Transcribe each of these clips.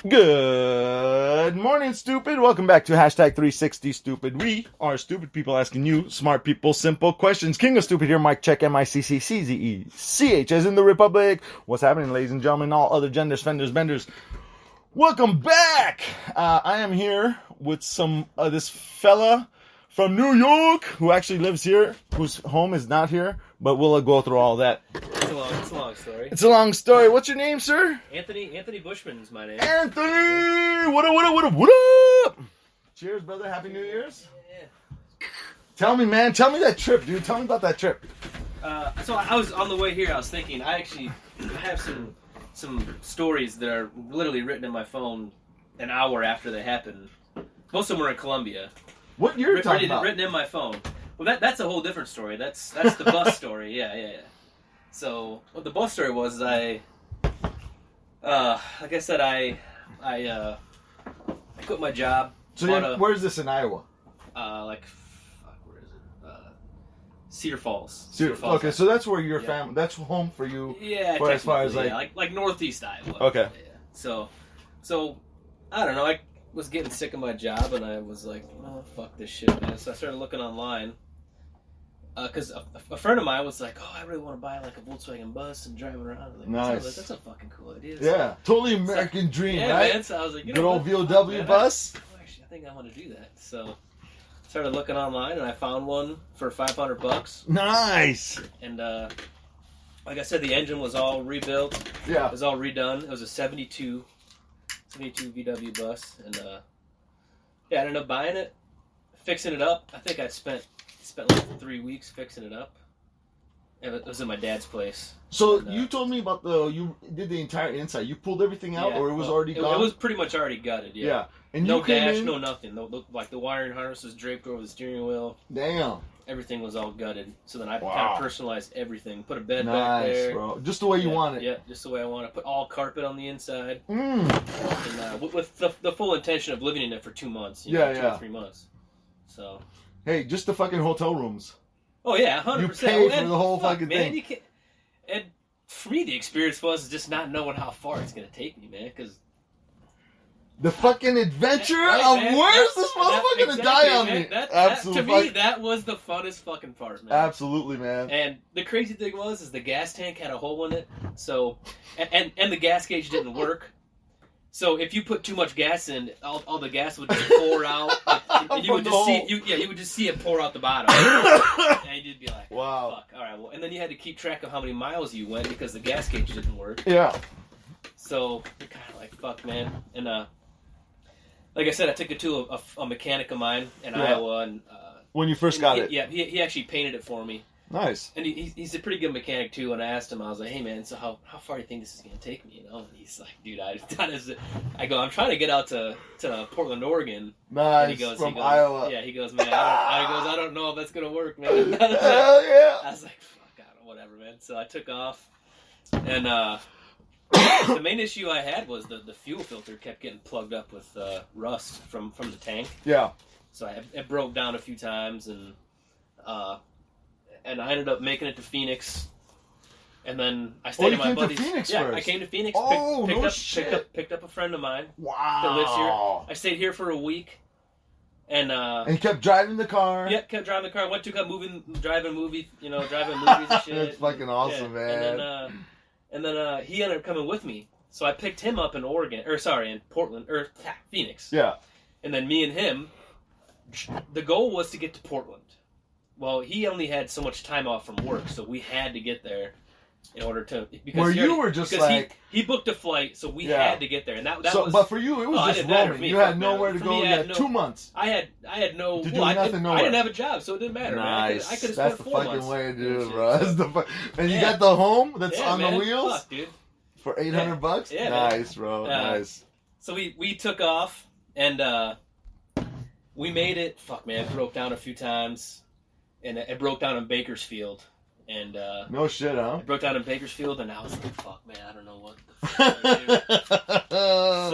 Good morning, stupid. Welcome back to hashtag 360 stupid. We are stupid people asking you, smart people, simple questions. King of stupid here, Mike Check, MICCCZECH, as in the Republic. What's happening, ladies and gentlemen, all other genders, fenders, benders? Welcome back. I am here with this fella from New York who actually lives here, whose home is not here, but we'll go through all that. It's a long story. It's a long story. What's your name, sir? Anthony Bushman is my name. Anthony! What up? Cheers, brother. Happy New Year's. Yeah. Tell me, man. Tell me that trip, dude. Tell me about that trip. So I was on the way here. I was thinking I actually have some stories that are literally written in my phone an hour after they happened. Most of them were in Colombia. What you're talking about? Written in my phone. Well, that's a whole different story. That's the bus story. Yeah. So what the bus story was, like I said, I quit my job. So where's this in Iowa? Where is it? Cedar Falls. Cedar Falls. Okay, so that's where your family. That's home for you. Yeah. For as far as like northeast Iowa. Okay. Yeah. So I don't know. I was getting sick of my job, and I was like, oh, fuck this shit, man. So I started looking online. Because a friend of mine was like, oh, I really want to buy like a Volkswagen bus and drive around. Like, nice. That's a fucking cool idea. Yeah, totally American dream, yeah, right? Man. So I was like, good old VW bus. Actually, I think I want to do that. So I started looking online, and I found one for $500. Nice. And like I said, the engine was all rebuilt. Yeah. It was all redone. It was a 72 VW bus, and I ended up buying it, fixing it up. I think I spent like 3 weeks fixing it up. And it was in my dad's place. So you told me about you did the entire inside. You pulled everything out, or it was already gone? It was pretty much already gutted. Yeah. And no dash, no nothing. Like the wiring harness was draped over the steering wheel. Damn. Everything was all gutted. So then I kind of personalized everything. Put a bed back there. Nice, bro. Just the way you want it. Yeah, just the way I want it. Put all carpet on the inside. And with the full intention of living in it for 2 months. 2 or 3 months. So. Hey, just the fucking hotel rooms. Oh yeah, 100%. You pay for the whole fucking thing. You can't, and for me, the experience was just not knowing how far it's gonna take me, man. Because the fucking adventure of where's this motherfucker gonna die on me? Absolutely. To me, that was the funnest fucking part, man. Absolutely, man. And the crazy thing is the gas tank had a hole in it. So, and the gas gauge didn't work. So if you put too much gas in, all the gas would just pour out, and you would just see it pour out the bottom, and you'd be like, "Wow, fuck, all right." Well, and then you had to keep track of how many miles you went because the gas gauge didn't work. Yeah. So you're kind of like, "Fuck, man." And like I said, I took it to a mechanic of mine in Iowa, and when you first got it, he actually painted it for me. Nice. And he's a pretty good mechanic too. And I asked him, I was like, "Hey man, so how far do you think this is gonna take me?" And he's like, "Dude, I go, I'm trying to get out to Portland, Oregon." Nice. And he goes, Iowa. Yeah, he goes, "Man, I don't know if that's gonna work, man." Hell yeah. I was like, "Fuck, I don't know, whatever, man." So I took off, and the main issue I had was the fuel filter kept getting plugged up with rust from the tank. Yeah. So it broke down a few times, and I ended up making it to Phoenix, and then I stayed at my buddy's. First. I came to Phoenix. Picked up a friend of mine. Wow. That lives here. I stayed here for a week, and he kept driving the car. Yeah, kept driving the car. Went to driving movies and shit. That's fucking awesome, man. And then he ended up coming with me, so I picked him up in in Portland Phoenix. Yeah. And then me and him, the goal was to get to Portland. Well, he only had so much time off from work, so we had to get there in order to. Because he booked a flight, so we had to get there, and that was. But for you, it was just roaming. You had nowhere to go. You had 2 months. I had no. I didn't have a job, so it didn't matter. Nice. I could have spent 4 months. That's the fucking way to do it, bro. And you got the home that's on the wheels. Fuck, dude. For $800. Yeah, nice, bro. Nice. So we took off, and we made it. Fuck, man, it broke down a few times. And it broke down in Bakersfield, and no shit, huh? It broke down in Bakersfield, and I was like, "Fuck, man, I don't know what the fuck I'm gonna do."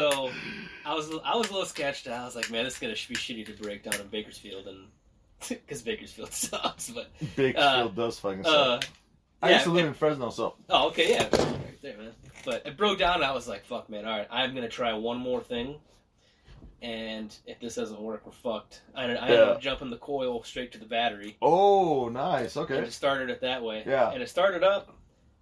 So I was a little sketched out. I was like, "Man, this is gonna be shitty to break down in Bakersfield," and because Bakersfield sucks, but Bakersfield does fucking suck. I used to live in Fresno, so. Oh, okay, yeah, right there, man. But it broke down, and I was like, "Fuck, man! All right, I'm gonna try one more thing, and if this doesn't work, we're fucked." I ended up jumping the coil straight to the battery. Oh, nice. Okay. And it started it that way. Yeah. And it started up,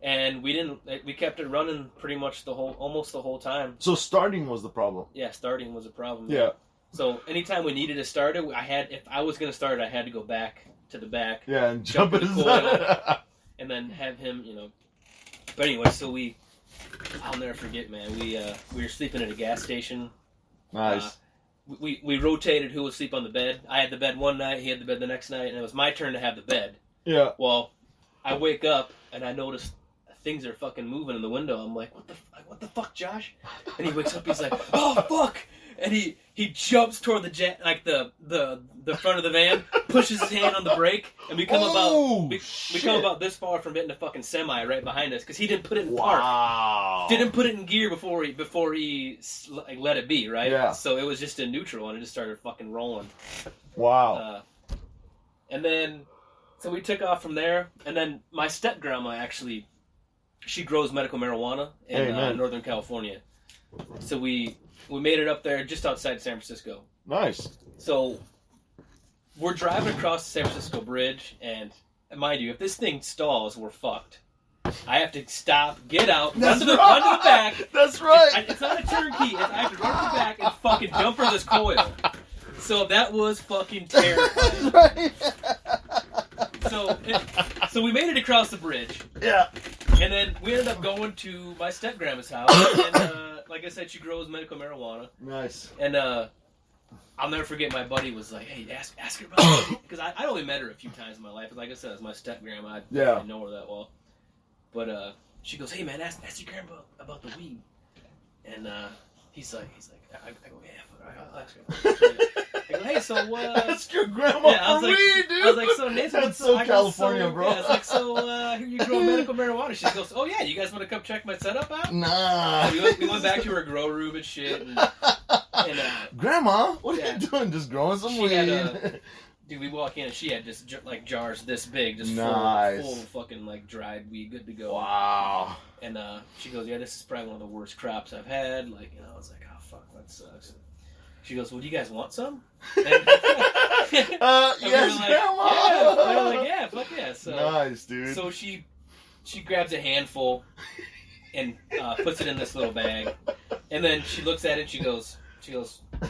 and we kept it running pretty much almost the whole time. So starting was the problem. Yeah, starting was a problem. Yeah. So anytime we needed to start it, if I was gonna start it, I had to go back to the back. Yeah, and jump jump in the coil, and then have him, But anyway, so I'll never forget, man. We were sleeping at a gas station. Nice. We rotated who would sleep on the bed. I had the bed one night, he had the bed the next night, and it was my turn to have the bed. Yeah. Well, I wake up and I notice things are fucking moving in the window. I'm like, what the fuck, Josh? And he wakes up, he's like, oh fuck! And he jumps toward the front of the van, pushes his hand on the brake, and we come about this far from hitting a fucking semi right behind us because he didn't put it in park. Didn't put it in gear before he let it be, right? Yeah. So it was just in neutral and it just started fucking rolling. Wow. And then so we took off from there, and then my step grandma actually, she grows medical marijuana in Northern California. So we made it up there just outside San Francisco. Nice. So we're driving across the San Francisco Bridge, and mind you, if this thing stalls, we're fucked. I have to stop, get out, run to the back. That's right. It's not a turnkey. I have to run to the back and fucking jump for this coil. So that was fucking terrifying. Right. So we made it across the bridge. Yeah. And then we ended up going to my step-grandma's house, and like I said, she grows medical marijuana. Nice. And I'll never forget, my buddy was like, hey, ask her about it. Because I only met her a few times in my life. And like I said, as my step-grandma, I didn't know her that well. But she goes, hey, man, ask your grandma about the weed. And he's like, I go, yeah, I'll ask her. I go, hey, so ask your grandma for weed, dude. I was like, so Nathan, that's so California, bro. Yeah, I was like, so here you grow medical marijuana. She goes, oh yeah, you guys want to come check my setup out? Nah. We went back to her grow room and shit. And Grandma, what are you doing? Just growing some weed? Dude, we walk in and she had just jars this big, just full of fucking dried weed, good to go. Wow. And she goes, yeah, this is probably one of the worst crops I've had. I was like, oh fuck, that sucks. She goes, well, do you guys want some? And, yes, we were like, Grandma. Yeah. We were like, yeah, fuck yeah. So, nice, dude. So she grabs a handful and puts it in this little bag, and then she looks at it and she goes,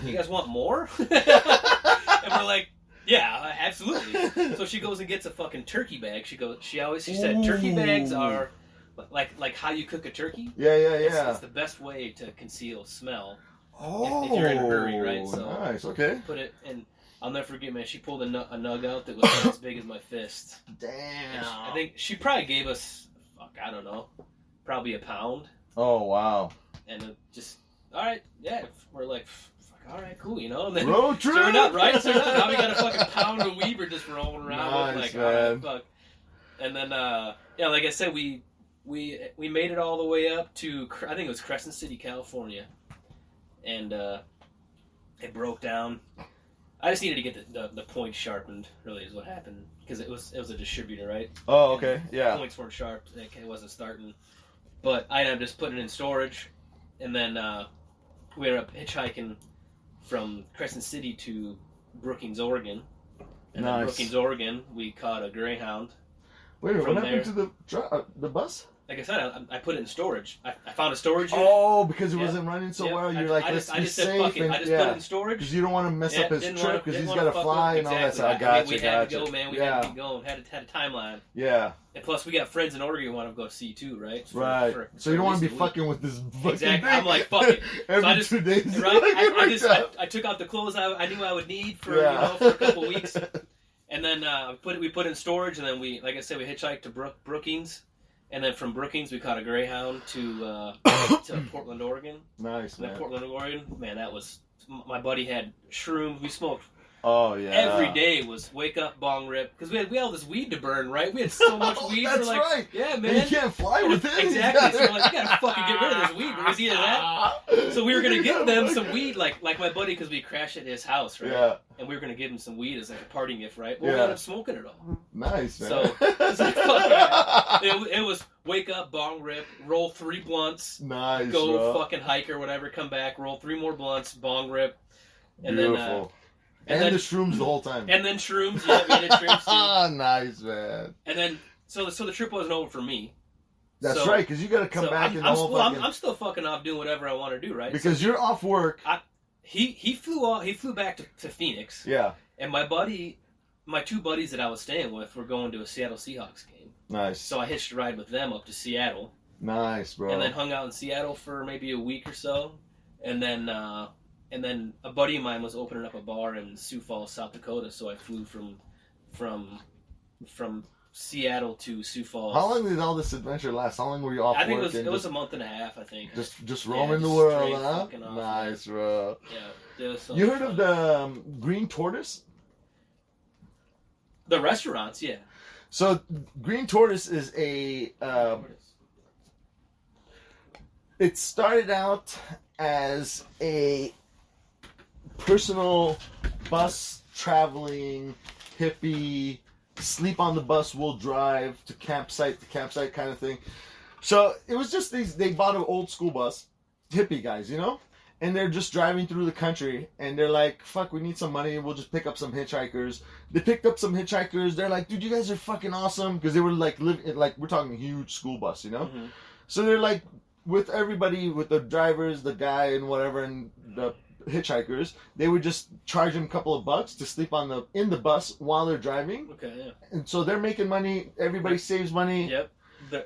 you guys want more? And we're like, yeah, absolutely. So she goes and gets a fucking turkey bag. She said turkey bags are like how you cook a turkey. Yeah. It's the best way to conceal smell. If you're in a hurry, right? So nice. Okay. Put it in. I'll never forget, man. She pulled a nug out that was as big as my fist. Damn. I think she probably gave us, I don't know, probably a pound. Oh wow. And it just, all right, yeah. We're like, all right, cool, And then road trip. Sure enough, right? So now we got a fucking pound of weed we're just rolling around with, man. all right, fuck. And then, like I said, we made it all the way up to, I think it was Crescent City, California. And it broke down. I just needed to get the points sharpened, really, is what happened. Because it was a distributor, right? Oh, okay, yeah. The points weren't sharp, it wasn't starting. But I ended up just putting it in storage. And then we ended up hitchhiking from Crescent City to Brookings, Oregon. And then Brookings, Oregon, we caught a Greyhound. Wait a minute, what happened to the bus? Like I said, I put it in storage. I found a storage unit. Oh, because it wasn't running so well. You're like, let's be safe. Said, fuck it. I just put it in storage. Because you don't want to mess up his trip because he's got to fly and all that. So I got you. We had to go, man. We had to be going. Had a timeline. Yeah. And plus, we got friends in Oregon we want to go see too, right? Right. So you don't want to be fucking with this fucking exactly. thing. I'm like, fuck it. Every 2 days. Right. I took out the clothes I knew I would need for for a couple weeks, and then we put it in storage, and then like I said, we hitchhiked to Brookings. And then from Brookings, we caught a Greyhound to Portland, Oregon. Nice, man. Portland, Oregon, man, that was... My buddy had shrooms. We smoked Oh yeah. Every day was wake up, bong rip, because we had all this weed to burn, right? We had so much weed. That's we're like, right. Yeah, And man. you can't fly with it. Exactly. So we're like, you gotta fucking get rid of this weed. It was either that. So we were gonna give them some weed, like my buddy, because we crashed at his house, right? Yeah. And we were gonna give him some weed as like a parting gift, right? But we Yeah. ended up smoking it all. Nice, man. So it's like, fuck that. It was wake up, bong rip, roll 3 blunts, Nice, go bro. fucking hike or whatever, come back, roll 3 more blunts, bong rip, and Beautiful. then And the shrooms the whole time. and then shrooms. Yeah, we did shrooms too. Nice, man. And then so the trip wasn't over for me. That's So- right, because you got to come So back I'm, and the I'm, whole well, fucking... I'm still fucking off doing whatever I want to do, right? because you're off work. He flew back to Phoenix, Yeah. and my 2 buddies that I was staying with were going to a Seattle Seahawks game. Nice. So I hitched a ride with them up to Seattle, Nice, bro. and then hung out in Seattle for maybe a week or so, and then a buddy of mine was opening up a bar in Sioux Falls, South Dakota. So I flew from Seattle to Sioux Falls. How long did all this adventure last? How long were you off I think work? it was a month and a half. I think. Just Yeah, roaming the just world, straight huh? fucking off, Nice, bro. Yeah. It was so You heard fun. of the Green Tortoise? The restaurants? Yeah. So Green Tortoise is it started out as a personal bus traveling hippie, sleep on the bus, we'll drive to campsite kind of thing. So it was just they bought an old school bus, hippie guys, you know? And they're just driving through the country, and they're like, fuck, we need some money, we'll just pick up some hitchhikers. They picked up some hitchhikers, they're like, dude, you guys are fucking awesome, because they were like, we're talking a huge school bus, you know? Mm-hmm. So they're like, with everybody, with the drivers, the guy, and whatever, and the hitchhikers, they would just charge them a couple of bucks to sleep in the bus while they're driving. Okay. Yeah. And so they're making money, everybody saves money. Yep.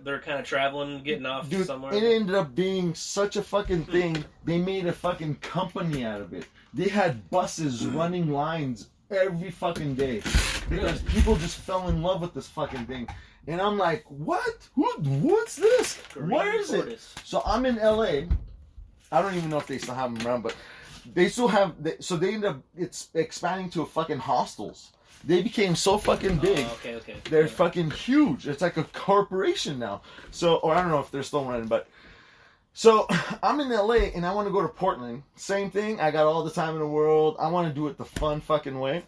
They're kind of traveling, getting off Dude, somewhere. it ended up being such a fucking thing. They made a fucking company out of it. They had buses running lines every fucking day because people just fell in love with this fucking thing. And I'm like, what? What's this? Where is it? So I'm in LA. I don't even know if they still have them around, but they still have. So they end up it's expanding to a fucking hostels. They became so fucking big. Okay. They're fucking huge. It's like a corporation now. So, or I don't know if they're still running, but so I'm in LA and I want to go to Portland. Same thing. I got all the time in the world. I want to do it the fun fucking way.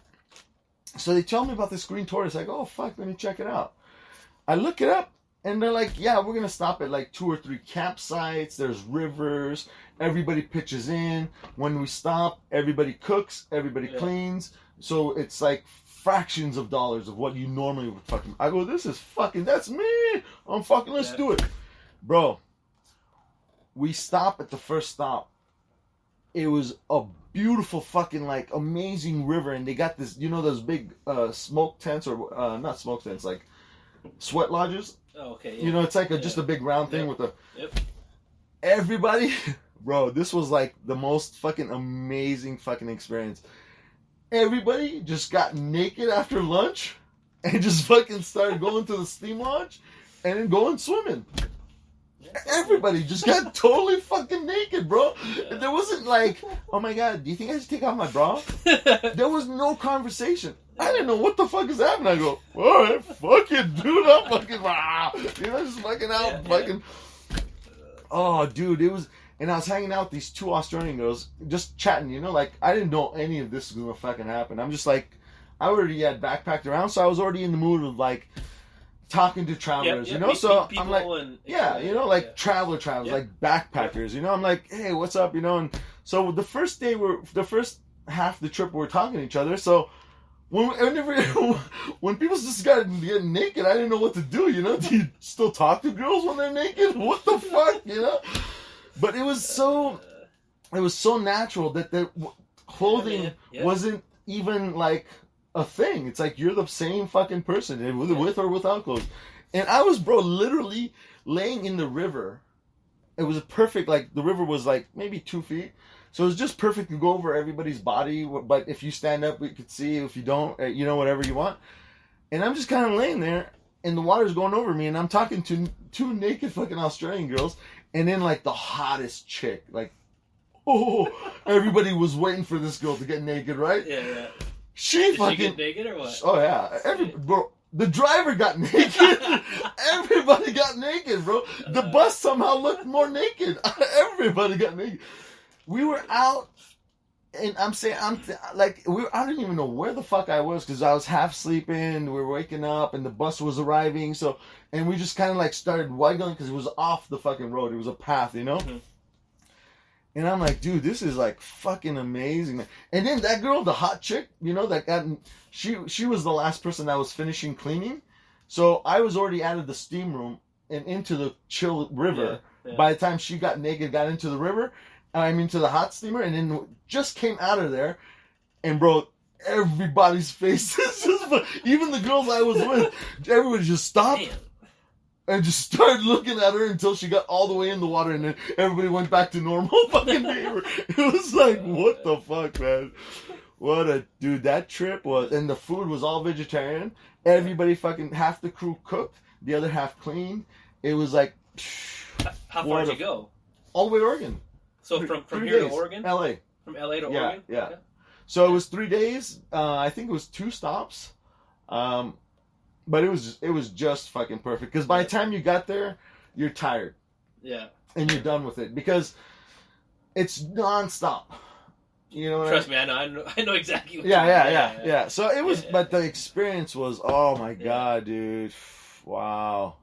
So they tell me about this Green Tortoise. I go, oh fuck, let me check it out. I look it up and they're like, yeah, we're gonna stop at like 2 or 3 campsites. There's rivers. Everybody pitches in. When we stop, everybody cooks. Everybody cleans. So it's like fractions of dollars of what you normally would fucking. I go, this is fucking. That's me. I'm fucking. Let's do it, bro. We stop at the first stop. It was a beautiful fucking like amazing river, and they got this. You know those big smoke tents or not smoke tents, like sweat lodges. Oh, okay. Yeah. You know, it's like just a big round thing with a. Yep. Everybody, bro, this was like the most fucking amazing fucking experience. Everybody just got naked after lunch and just fucking started going to the steam lodge and then going swimming. Everybody just got totally fucking naked, bro. There wasn't like, oh my god, do you think I should take off my bra? There was no conversation. I didn't know what the fuck is happening. I go, alright, fuck it, dude. I'm fucking, just fucking out, fucking. Oh, dude, it was. And I was hanging out with these 2 Australian girls, just chatting, you know, like, I didn't know any of this was gonna fucking happen. I'm just like, I already had backpacked around, so I was already in the mood of, like, talking to travelers, you know? So I'm like, like, travelers, like, backpackers, you know? I'm like, hey, what's up, you know? And so the first half of the trip, we're talking to each other, so when people just got getting naked, I didn't know what to do, you know? Do you still talk to girls when they're naked? What the fuck, you know? But it was so natural that the clothing wasn't even like a thing. It's like you're the same fucking person with or without clothes. And I was, bro, literally laying in the river. It was a perfect, like the river was like maybe 2 feet. So it was just perfect to go over everybody's body. But if you stand up, we could see. If you don't, you know, whatever you want. And I'm just kind of laying there and the water's going over me and I'm talking to 2 naked fucking Australian girls. And then, like, the hottest chick, like, everybody was waiting for this girl to get naked, right? Yeah. She Did fucking. she get naked or what? Oh yeah, bro. The driver got naked. Everybody got naked, bro. The bus somehow looked more naked. Everybody got naked. We were out, and I don't even know where the fuck I was because I was half sleeping. We were waking up, and the bus was arriving. So, and we just kind of like started waggling because it was off the fucking road. It was a path, you know. Mm-hmm. And I'm like, dude, this is like fucking amazing, man. And then that girl, the hot chick, you know, that got, she was the last person that was finishing cleaning. So I was already out of the steam room and into the chill river. Yeah. By the time she got naked, got into the river, to the hot steamer, and then just came out of there. And bro, everybody's faces, even the girls I was with, everybody just stopped. Damn. And just started looking at her until she got all the way in the water, and then everybody went back to normal fucking behavior. It was like, what the fuck, man? Dude, that trip was, and the food was all vegetarian. Everybody fucking, half the crew cooked, the other half cleaned. It was like, how far did you go? All the way to Oregon. So from here to Oregon? LA. From LA to Oregon? Yeah. Okay. So it was 3 days. I think it was 2 stops. But it was just fucking perfect because by the time you got there, you're tired. Yeah. And you're done with it because it's nonstop. You know what Trust me, I know exactly what yeah. So it was, but the experience was, oh my god, dude. Wow.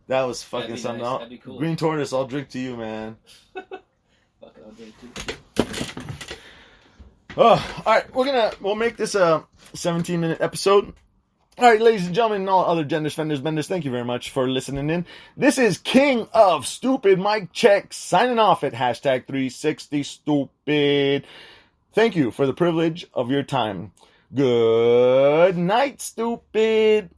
That was fucking something. Nice. That'd be cool. Green Tortoise, I'll drink to you, man. Fuck it, I'll drink too. Oh, all right, we'll make this a 17-minute episode. All right, ladies and gentlemen, and all other genders, fenders, benders, thank you very much for listening in. This is King of Stupid Mike Check signing off at hashtag 360 Stupid. Thank you for the privilege of your time. Good night, stupid.